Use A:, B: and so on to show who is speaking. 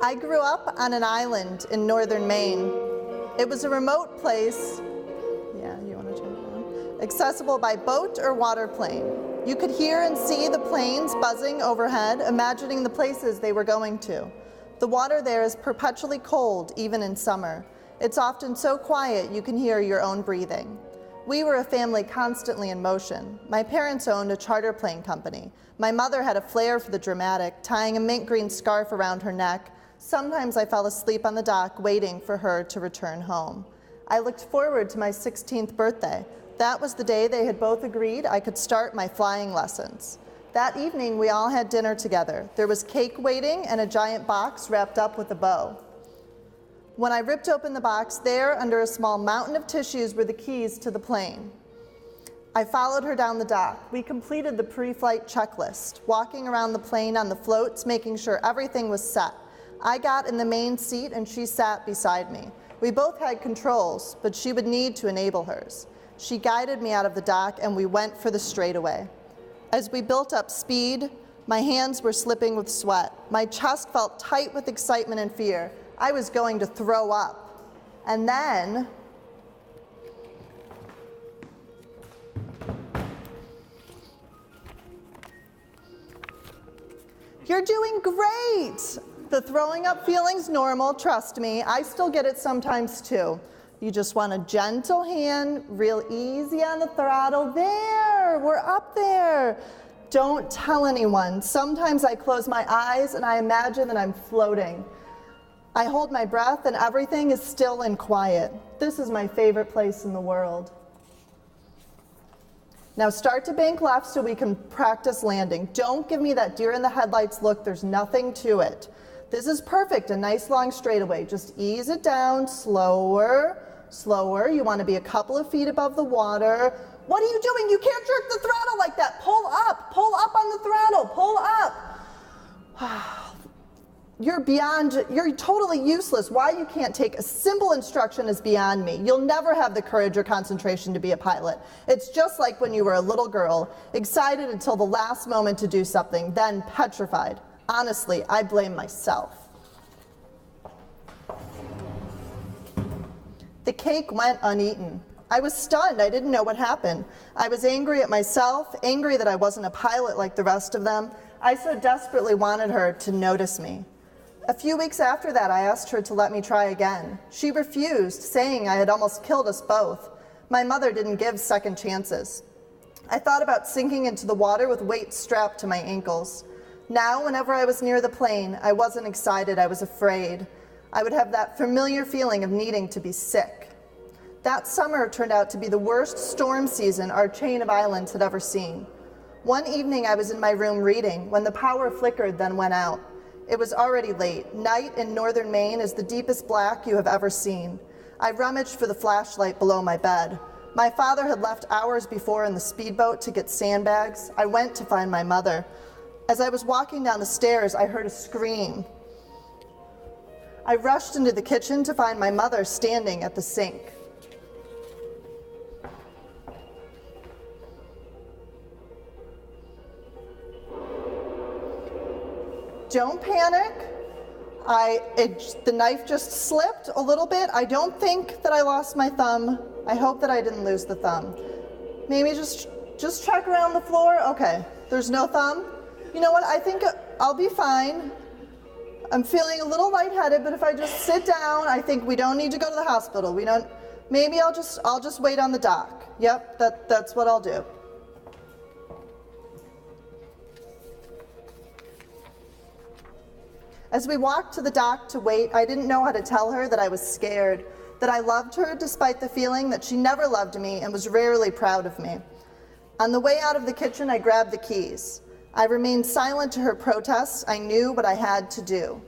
A: I grew up on an island in northern Maine. It was a remote place, accessible by boat or waterplane. You could hear and see the planes buzzing overhead, imagining the places they were going to. The water there is perpetually cold, even in summer. It's often so quiet you can hear your own breathing. We were a family constantly in motion. My parents owned a charter plane company. My mother had a flair for the dramatic, tying a mint green scarf around her neck. Sometimes I fell asleep on the dock waiting for her to return home. I looked forward to my 16th birthday. That was the day they had both agreed I could start my flying lessons. That evening, we all had dinner together. There was cake waiting and a giant box wrapped up with a bow. When I ripped open the box, there, under a small mountain of tissues, were the keys to the plane. I followed her down the dock. We completed the pre-flight checklist, walking around the plane on the floats, making sure everything was set. I got in the main seat and she sat beside me. We both had controls, but she would need to enable hers. She guided me out of the dock and we went for the straightaway. As we built up speed, my hands were slipping with sweat. My chest felt tight with excitement and fear. I was going to throw up. And then, you're doing great. The throwing up feeling's normal, trust me. I still get it sometimes too. You just want a gentle hand, real easy on the throttle. There, we're up there. Don't tell anyone. Sometimes I close my eyes and I imagine that I'm floating. I hold my breath and everything is still and quiet. This is my favorite place in the world. Now start to bank left so we can practice landing. Don't give me that deer in the headlights look. There's nothing to it. This is perfect, a nice long straightaway. Just ease it down, slower, slower. You want to be a couple of feet above the water. What are you doing? You can't jerk the throttle like that. Pull up on the throttle, pull up. You're totally useless. Why you can't take a simple instruction is beyond me. You'll never have the courage or concentration to be a pilot. It's just like when you were a little girl, excited until the last moment to do something, then petrified. Honestly, I blame myself. The cake went uneaten. I was stunned. I didn't know what happened. I was angry at myself, angry that I wasn't a pilot like the rest of them. I so desperately wanted her to notice me. A few weeks after that, I asked her to let me try again. She refused, saying I had almost killed us both. My mother didn't give second chances. I thought about sinking into the water with weights strapped to my ankles. Now, whenever I was near the plane, I wasn't excited, I was afraid. I would have that familiar feeling of needing to be sick. That summer turned out to be the worst storm season our chain of islands had ever seen. One evening I was in my room reading when the power flickered, then went out. It was already late. Night in northern Maine is the deepest black you have ever seen. I rummaged for the flashlight below my bed. My father had left hours before in the speedboat to get sandbags. I went to find my mother. As I was walking down the stairs, I heard a scream. I rushed into the kitchen to find my mother standing at the sink. Don't panic. The knife just slipped a little bit. I don't think that I lost my thumb. I hope that I didn't lose the thumb. Maybe just check around the floor. Okay, there's no thumb. You know what, I think I'll be fine. I'm feeling a little lightheaded, but if I just sit down, I think we don't need to go to the hospital. Maybe I'll just wait on the dock. Yep, that's what I'll do. As we walked to the dock to wait, I didn't know how to tell her that I was scared, that I loved her despite the feeling that she never loved me and was rarely proud of me. On the way out of the kitchen, I grabbed the keys. I remained silent to her protests. I knew what I had to do.